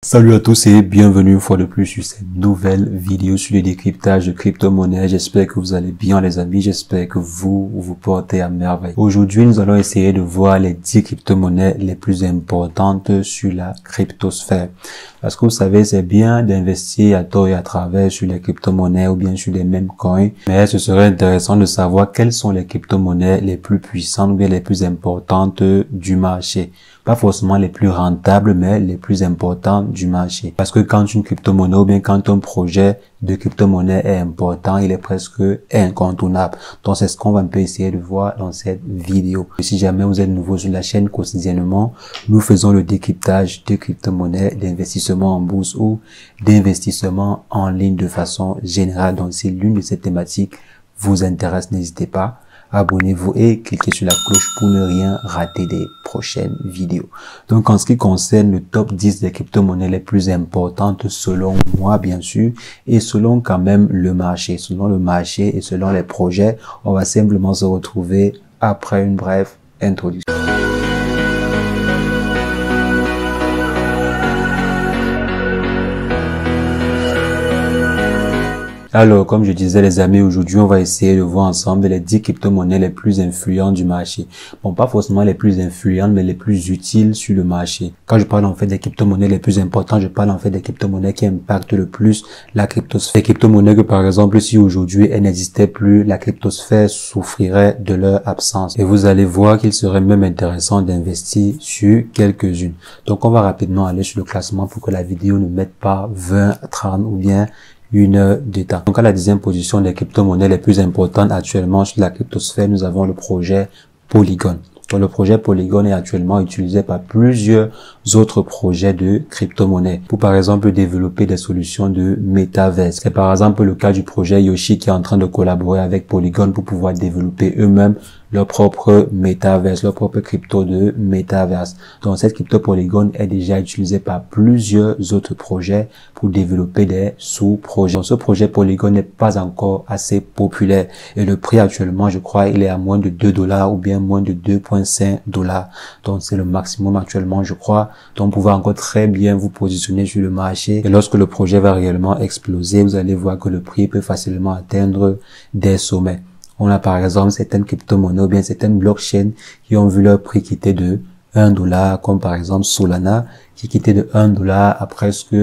Salut à tous et bienvenue une fois de plus sur cette nouvelle vidéo sur le décryptage de crypto-monnaies. J'espère que vous allez bien les amis, j'espère que vous portez à merveille. Aujourd'hui, nous allons essayer de voir les 10 crypto-monnaies les plus importantes sur la cryptosphère. Parce que vous savez, c'est bien d'investir à tort et à travers sur les crypto-monnaies ou bien sur les mêmes coins. Mais ce serait intéressant de savoir quelles sont les crypto-monnaies les plus puissantes ou bien les plus importantes du marché. Pas forcément les plus rentables, mais les plus importantes du marché. Parce que quand une crypto-monnaie ou bien quand un projet de crypto-monnaie est important, il est presque incontournable. Donc c'est ce qu'on va un peu essayer de voir dans cette vidéo. Et si jamais vous êtes nouveau sur la chaîne, quotidiennement, nous faisons le décryptage de crypto-monnaies, d'investissement en bourse ou d'investissement en ligne de façon générale. Donc si l'une de ces thématiques vous intéresse, n'hésitez pas. Abonnez-vous et cliquez sur la cloche pour ne rien rater des prochaines vidéos. Donc, en ce qui concerne le top 10 des crypto-monnaies les plus importantes, selon moi, bien sûr, et selon quand même le marché. Selon le marché et selon les projets, on va simplement se retrouver après une brève introduction. Alors, comme je disais les amis, aujourd'hui, on va essayer de voir ensemble les 10 crypto-monnaies les plus influentes du marché. Bon, pas forcément les plus influentes, mais les plus utiles sur le marché. Quand je parle en fait des crypto-monnaies les plus importantes, je parle en fait des crypto-monnaies qui impactent le plus la cryptosphère. Des crypto-monnaies que par exemple, si aujourd'hui elles n'existaient plus, la cryptosphère souffrirait de leur absence. Et vous allez voir qu'il serait même intéressant d'investir sur quelques-unes. Donc, on va rapidement aller sur le classement pour que la vidéo ne mette pas 20, 30 ou bien une heure de temps. Donc à la 10e position des crypto-monnaies les plus importantes actuellement sur la cryptosphère, nous avons le projet Polygon. Donc le projet Polygon est actuellement utilisé par plusieurs autres projets de crypto-monnaies pour par exemple développer des solutions de métaverse. C'est par exemple le cas du projet Yoshi qui est en train de collaborer avec Polygon pour pouvoir développer eux-mêmes leur propre métaverse, leur propre crypto de métaverse. Donc cette crypto Polygon est déjà utilisée par plusieurs autres projets pour développer des sous-projets. Donc ce projet Polygon n'est pas encore assez populaire et le prix actuellement, je crois, il est à moins de $2 ou bien moins de 2,5 $. Donc c'est le maximum actuellement, je crois. Donc vous pouvez encore très bien vous positionner sur le marché et lorsque le projet va réellement exploser, vous allez voir que le prix peut facilement atteindre des sommets. On a par exemple certaines crypto-monnaies ou bien certaines blockchains qui ont vu leur prix quitter de $1, comme par exemple Solana, qui quittait de $1 à presque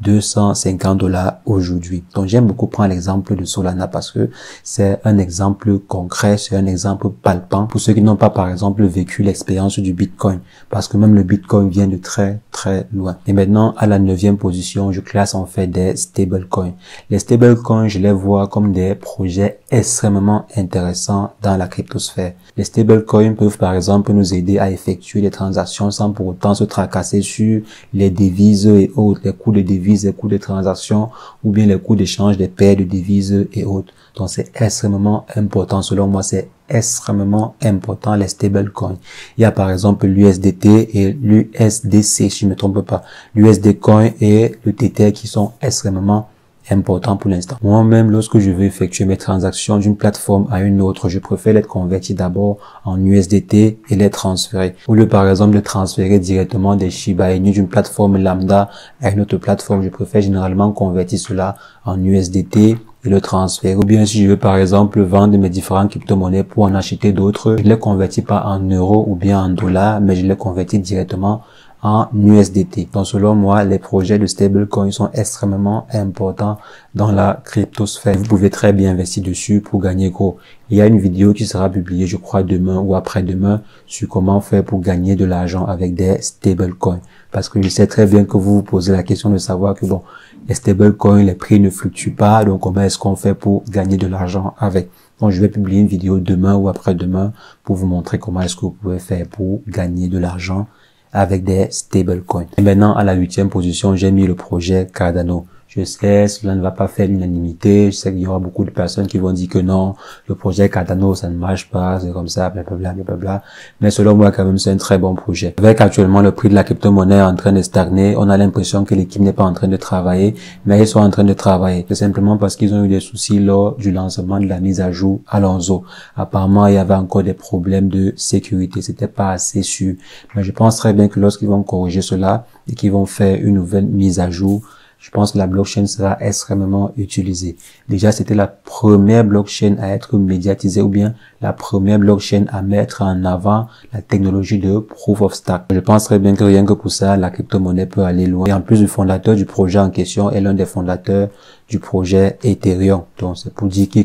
$250 aujourd'hui. Donc j'aime beaucoup prendre l'exemple de Solana parce que c'est un exemple concret, c'est un exemple palpant pour ceux qui n'ont pas par exemple vécu l'expérience du Bitcoin, parce que même le Bitcoin vient de très très loin. Et maintenant à la 9e position, je classe en fait des stablecoins. Les stablecoins, je les vois comme des projets extrêmement intéressants dans la cryptosphère. Les stablecoins peuvent par exemple nous aider à effectuer des transactions sans pour autant se tracasser sur les devises et autres, les coûts de devises, les coûts de transactions ou bien les coûts d'échange des paires de devises et autres. Donc c'est extrêmement important. Selon moi, c'est extrêmement important les stablecoins. Il y a par exemple l'USDT et l'USDC, si je ne me trompe pas. L'USD Coin et le Tether qui sont extrêmement important pour l'instant. Moi-même, lorsque je veux effectuer mes transactions d'une plateforme à une autre, je préfère les convertir d'abord en USDT et les transférer. Au lieu, par exemple, de transférer directement des Shiba Inu d'une plateforme lambda à une autre plateforme, je préfère généralement convertir cela en USDT et le transférer. Ou bien si je veux, par exemple, vendre mes différentes crypto-monnaies pour en acheter d'autres, je les convertis pas en euros ou bien en dollars, mais je les convertis directement en USDT. Donc selon moi, les projets de stablecoin sont extrêmement importants dans la cryptosphère. Vous pouvez très bien investir dessus pour gagner gros. Il y a une vidéo qui sera publiée, je crois, demain ou après-demain sur comment faire pour gagner de l'argent avec des stablecoins. Parce que je sais très bien que vous vous posez la question de savoir que bon, les stablecoins, les prix ne fluctuent pas, donc comment est-ce qu'on fait pour gagner de l'argent avec? Donc je vais publier une vidéo demain ou après-demain pour vous montrer comment est-ce que vous pouvez faire pour gagner de l'argent avec des stablecoins. Et maintenant, à la 8e position, j'ai mis le projet Cardano. Je sais, cela ne va pas faire l'unanimité. Je sais qu'il y aura beaucoup de personnes qui vont dire que non, le projet Cardano, ça ne marche pas, c'est comme ça, blablabla, blablabla. Mais selon moi, quand même, c'est un très bon projet. Avec actuellement le prix de la crypto-monnaie en train de stagner, on a l'impression que l'équipe n'est pas en train de travailler, mais ils sont en train de travailler. C'est simplement parce qu'ils ont eu des soucis lors du lancement de la mise à jour Alonso. Apparemment, il y avait encore des problèmes de sécurité. C'était pas assez sûr. Mais je pense très bien que lorsqu'ils vont corriger cela et qu'ils vont faire une nouvelle mise à jour, je pense que la blockchain sera extrêmement utilisée. Déjà, c'était la première blockchain à être médiatisée ou bien la première blockchain à mettre en avant la technologie de Proof of Stake. Je pense très bien que rien que pour ça, la crypto-monnaie peut aller loin. Et en plus, le fondateur du projet en question est l'un des fondateurs du projet Ethereum. Donc, c'est pour dire il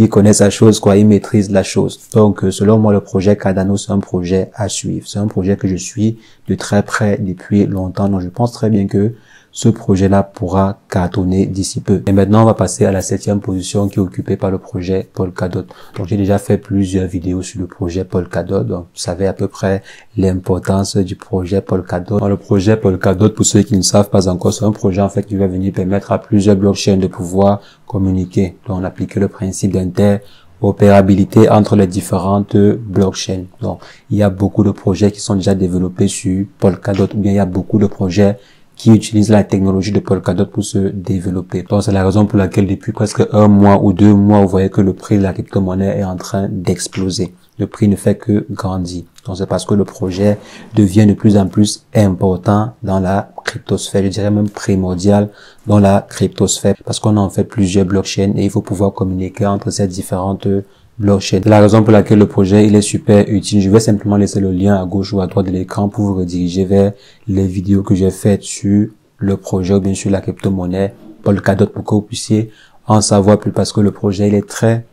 connaît sa chose, quoi. Il maîtrise la chose. Donc, selon moi, le projet Cardano, c'est un projet à suivre. C'est un projet que je suis de très près depuis longtemps. Donc, je pense très bien que ce projet-là pourra cartonner d'ici peu. Et maintenant, on va passer à la 7e position qui est occupée par le projet Polkadot. Donc, j'ai déjà fait plusieurs vidéos sur le projet Polkadot. Donc, vous savez à peu près l'importance du projet Polkadot. Donc, le projet Polkadot, pour ceux qui ne savent pas encore, c'est un projet en fait qui va venir permettre à plusieurs blockchains de pouvoir communiquer. Donc, on applique le principe d'interopérabilité entre les différentes blockchains. Donc, il y a beaucoup de projets qui sont déjà développés sur Polkadot, ou bien il y a beaucoup de projets qui utilisent la technologie de Polkadot pour se développer. Donc, c'est la raison pour laquelle depuis presque 1 mois ou 2 mois, vous voyez que le prix de la crypto-monnaie est en train d'exploser. Le prix ne fait que grandir. Donc, c'est parce que le projet devient de plus en plus important dans la cryptosphère. Je dirais même primordial dans la cryptosphère. Parce qu'on a en fait plusieurs blockchains et il faut pouvoir communiquer entre ces différentes blockchain. C'est la raison pour laquelle le projet il est super utile. Je vais simplement laisser le lien à gauche ou à droite de l'écran pour vous rediriger vers les vidéos que j'ai faites sur le projet ou bien sur la crypto-monnaie Polkadot pour que vous puissiez en savoir plus parce que le projet il est très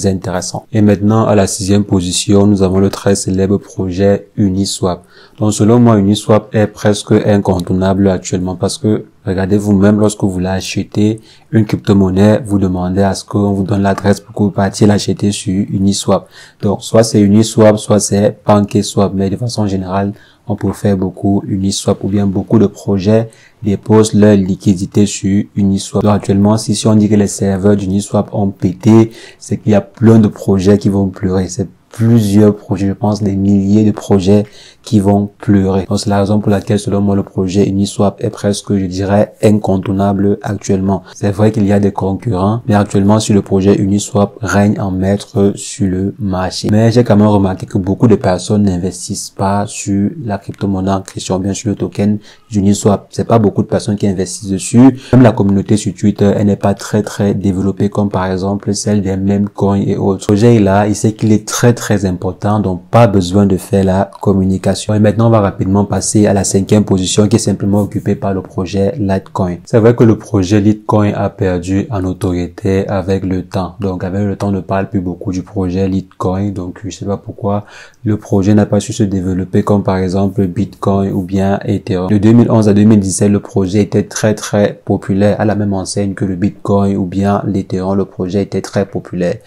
intéressant. Et maintenant à la 6e position, nous avons le très célèbre projet Uniswap. Donc selon moi, Uniswap est presque incontournable actuellement parce que regardez vous-même, lorsque vous voulez acheter une crypto-monnaie, vous demandez à ce qu'on vous donne l'adresse pour que vous partiez l'acheter sur Uniswap. Donc soit c'est Uniswap, soit c'est PancakeSwap, mais de façon générale, on peut faire beaucoup Uniswap ou bien beaucoup de projets déposent leur liquidité sur Uniswap. Donc actuellement, si on dit que les serveurs d'Uniswap ont pété, c'est qu'il y a plein de projets qui vont pleurer. C'est plusieurs projets, je pense des milliers de projets qui vont pleurer. Donc c'est la raison pour laquelle selon moi le projet Uniswap est presque, je dirais, incontournable actuellement. C'est vrai qu'il y a des concurrents, mais actuellement sur le projet Uniswap règne en maître sur le marché. Mais j'ai quand même remarqué que beaucoup de personnes n'investissent pas sur la crypto-monnaie en question, bien sur le token d'Uniswap. C'est pas beaucoup de personnes qui investissent dessus. Même la communauté sur Twitter, elle n'est pas très développée comme par exemple celle des meme coins et autres. Ce projet là, il sait qu'il est très important, donc pas besoin de faire la communication. Et maintenant, on va rapidement passer à la 5e position qui est simplement occupée par le projet Litecoin. C'est vrai que le projet Litecoin a perdu en notoriété avec le temps. Donc, avec le temps, on ne parle plus beaucoup du projet Litecoin. Donc, je sais pas pourquoi le projet n'a pas su se développer comme par exemple Bitcoin ou bien Ethereum. De 2011 à 2017, le projet était très populaire à la même enseigne que le Bitcoin ou bien l'Ethereum. Le projet était très populaire.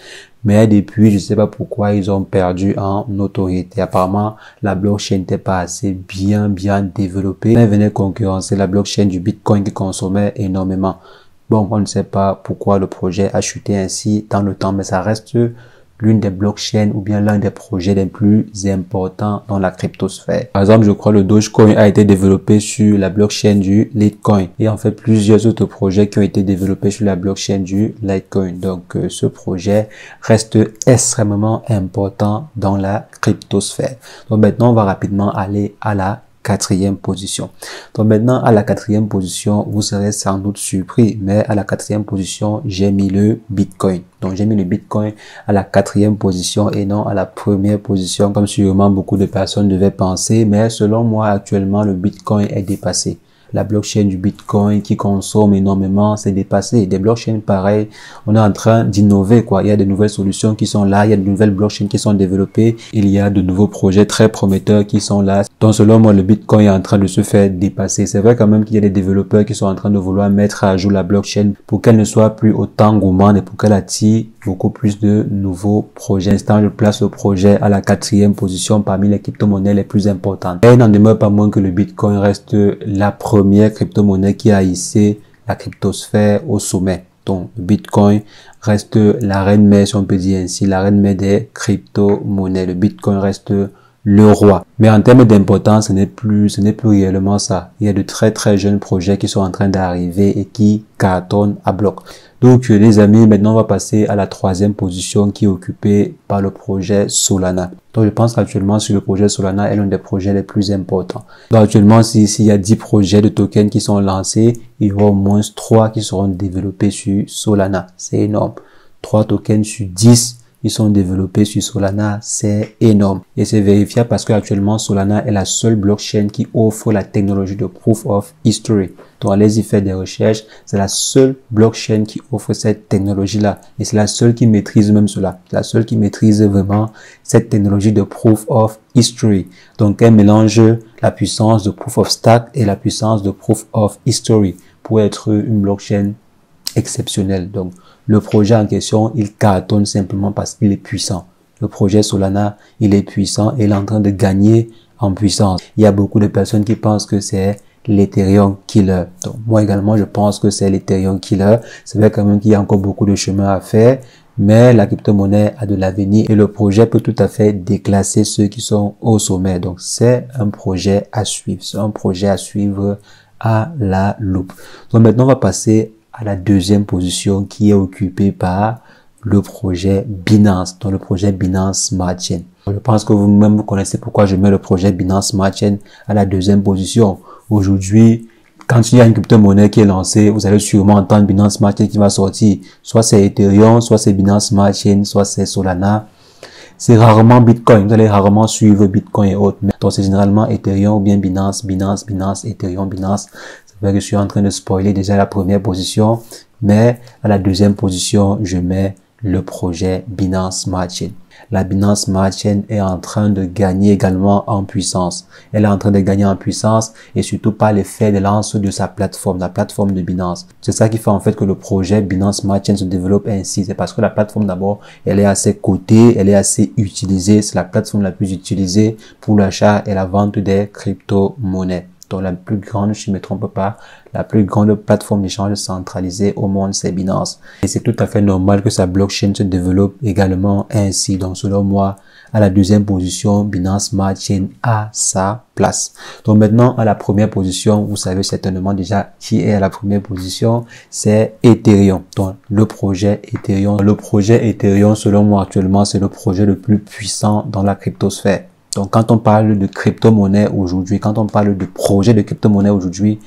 Mais depuis, je sais pas pourquoi ils ont perdu en notoriété. Apparemment, la blockchain n'était pas assez bien développée. Elle venait concurrencer la blockchain du Bitcoin qui consommait énormément. Bon, on ne sait pas pourquoi le projet a chuté ainsi dans le temps, mais ça reste l'une des blockchains ou bien l'un des projets les plus importants dans la cryptosphère. Par exemple, je crois le Dogecoin a été développé sur la blockchain du Litecoin et en fait plusieurs autres projets qui ont été développés sur la blockchain du Litecoin. Donc ce projet reste extrêmement important dans la cryptosphère. Donc maintenant, on va rapidement aller à la 4e position. Donc maintenant, à la 4e position, vous serez sans doute surpris, mais à la 4e position, j'ai mis le Bitcoin. Donc j'ai mis le Bitcoin à la 4e position et non à la 1re position, comme sûrement beaucoup de personnes devaient penser, mais selon moi, actuellement, le Bitcoin est dépassé. La blockchain du Bitcoin qui consomme énormément, c'est dépassé. Des blockchains pareilles, on est en train d'innover, quoi. Il y a de nouvelles solutions qui sont là, il y a de nouvelles blockchains qui sont développées, il y a de nouveaux projets très prometteurs qui sont là. Donc selon moi, le Bitcoin est en train de se faire dépasser. C'est vrai quand même qu'il y a des développeurs qui sont en train de vouloir mettre à jour la blockchain pour qu'elle ne soit plus autant gourmande et pour qu'elle attire beaucoup plus de nouveaux projets. L'instant, je place le projet à la 4e position parmi les crypto-monnaies les plus importantes. Et il n'en demeure pas moins que le Bitcoin reste la première crypto-monnaie qui a hissé la cryptosphère au sommet. Donc, le Bitcoin reste la reine mère, si on peut dire ainsi, la reine mère des crypto-monnaies. Le Bitcoin reste le roi. Mais en termes d'importance, ce n'est plus réellement ça. Il y a de très très jeunes projets qui sont en train d'arriver et qui cartonnent à bloc. Donc les amis, maintenant on va passer à la troisième position qui est occupée par le projet Solana. Donc je pense qu'actuellement sur le projet Solana est l'un des projets les plus importants. Donc actuellement, s'il y a 10 projets de tokens qui sont lancés, il y aura au moins 3 qui seront développés sur Solana. C'est énorme. 3 tokens sur 10 ils sont développés sur Solana, c'est énorme. Et c'est vérifiable parce qu'actuellement, Solana est la seule blockchain qui offre la technologie de Proof of History. Donc, allez-y faire des recherches. C'est la seule blockchain qui offre cette technologie-là. Et c'est la seule qui maîtrise même cela. La seule qui maîtrise vraiment cette technologie de Proof of History. Donc, elle mélange la puissance de Proof of Stake et la puissance de Proof of History pour être une blockchain exceptionnelle. Donc, le projet en question, il cartonne simplement parce qu'il est puissant. Le projet Solana, il est puissant et il est en train de gagner en puissance. Il y a beaucoup de personnes qui pensent que c'est l'Ethereum killer. Donc, moi également, je pense que c'est l'Ethereum killer. C'est vrai quand même qu'il y a encore beaucoup de chemin à faire, mais la crypto-monnaie a de l'avenir et le projet peut tout à fait déclasser ceux qui sont au sommet. Donc, c'est un projet à suivre. C'est un projet à suivre à la loupe. Donc, maintenant, on va passer à la deuxième position qui est occupée par le projet Binance, dans le projet Binance Smart Chain. Je pense que vous-même vous connaissez pourquoi je mets le projet Binance Smart Chain à la deuxième position. Aujourd'hui, quand il y a une crypto-monnaie qui est lancée, vous allez sûrement entendre Binance Smart Chain qui va sortir. Soit c'est Ethereum, soit c'est Binance Smart Chain, soit c'est Solana. C'est rarement Bitcoin. Vous allez rarement suivre Bitcoin et autres. Donc c'est généralement Ethereum ou bien Binance, Ethereum, Binance. C'est vrai que je suis en train de spoiler déjà la première position, mais à la deuxième position, je mets le projet Binance Smart Chain. La Binance Smart Chain est en train de gagner également en puissance. Elle est en train de gagner en puissance et surtout par l'effet de lance de sa plateforme, la plateforme de Binance. C'est ça qui fait en fait que le projet Binance Smart Chain se développe ainsi. C'est parce que la plateforme d'abord, elle est assez cotée, elle est assez utilisée. C'est la plateforme la plus utilisée pour l'achat et la vente des crypto-monnaies. Donc la plus grande, je ne me trompe pas, la plus grande plateforme d'échange centralisée au monde, c'est Binance. Et c'est tout à fait normal que sa blockchain se développe également ainsi. Donc selon moi, à la deuxième position, Binance Smart Chain a sa place. Donc maintenant, à la première position, vous savez certainement déjà qui est à la première position, c'est Ethereum. Donc le projet Ethereum. Le projet Ethereum, selon moi actuellement, c'est le projet le plus puissant dans la cryptosphère. Donc, quand on parle de crypto-monnaie aujourd'hui, quand on parle de projet de crypto-monnaie aujourd'hui,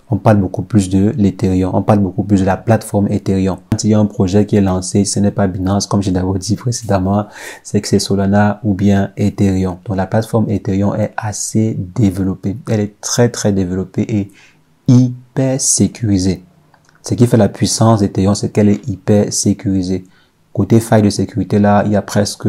on parle beaucoup plus de l'Ethereum, on parle beaucoup plus de la plateforme Ethereum. Quand il y a un projet qui est lancé, ce n'est pas Binance, comme j'ai d'abord dit précédemment, c'est que c'est Solana ou bien Ethereum. Donc, la plateforme Ethereum est assez développée. Elle est très, très développée et hyper sécurisée. Ce qui fait la puissance d'Ethereum, c'est qu'elle est hyper sécurisée. Côté faille de sécurité, là, il y a presque...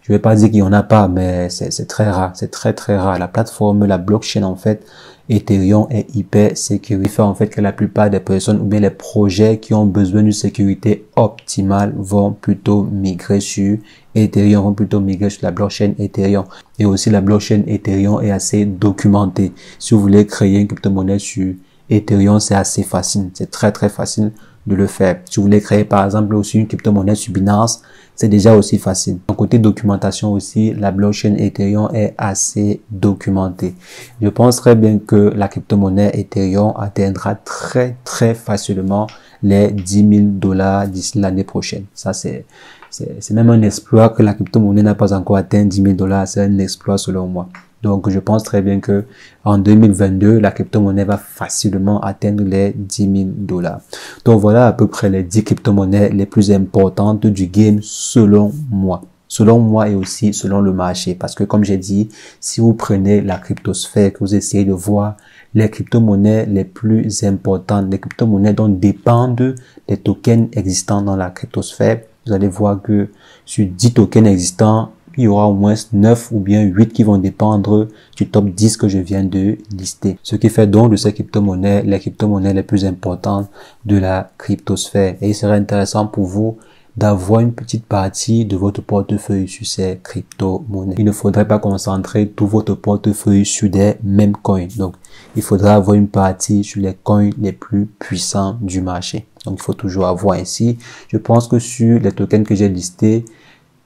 Je vais pas dire qu'il y en a pas, mais c'est très rare. C'est très, très rare. La plateforme, la blockchain, en fait, Ethereum est hyper sécurisée. En fait, que la plupart des personnes ou bien les projets qui ont besoin d'une sécurité optimale vont plutôt migrer sur Ethereum, vont plutôt migrer sur la blockchain Ethereum. Et aussi, la blockchain Ethereum est assez documentée. Si vous voulez créer une crypto-monnaie sur Ethereum, c'est assez facile. C'est très, très facile de le faire. Si vous voulez créer, par exemple, aussi une crypto-monnaie sur Binance, c'est déjà aussi facile. Donc, côté documentation aussi, la blockchain Ethereum est assez documentée. Je pense très bien que la crypto-monnaie Ethereum atteindra très, très facilement les 10 000 $ d'ici l'année prochaine. Ça, c'est même un exploit que la crypto-monnaie n'a pas encore atteint 10 000 $. C'est un exploit selon moi. Donc, je pense très bien que en 2022, la crypto-monnaie va facilement atteindre les 10 000 $. Donc, voilà à peu près les 10 crypto-monnaies les plus importantes du game selon moi. Selon moi et aussi selon le marché. Parce que, comme j'ai dit, si vous prenez la cryptosphère, que vous essayez de voir les crypto-monnaies les plus importantes, les crypto-monnaies dont dépendent les tokens existants dans la cryptosphère, vous allez voir que sur 10 tokens existants, il y aura au moins 9 ou bien 8 qui vont dépendre du top 10 que je viens de lister. Ce qui fait donc de ces crypto-monnaies les crypto-monnaies les plus importantes de la cryptosphère. Et il serait intéressant pour vous d'avoir une petite partie de votre portefeuille sur ces crypto-monnaies. Il ne faudrait pas concentrer tout votre portefeuille sur des mêmes coins. Donc, il faudra avoir une partie sur les coins les plus puissants du marché. Donc, il faut toujours avoir ainsi. Je pense que sur les tokens que j'ai listés,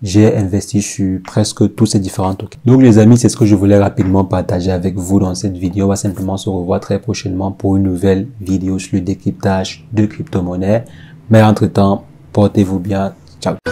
j'ai investi sur presque tous ces différents tokens. Donc les amis, c'est ce que je voulais rapidement partager avec vous dans cette vidéo. On va simplement se revoir très prochainement pour une nouvelle vidéo sur le décryptage de crypto-monnaies. Mais entre-temps, portez-vous bien. Ciao.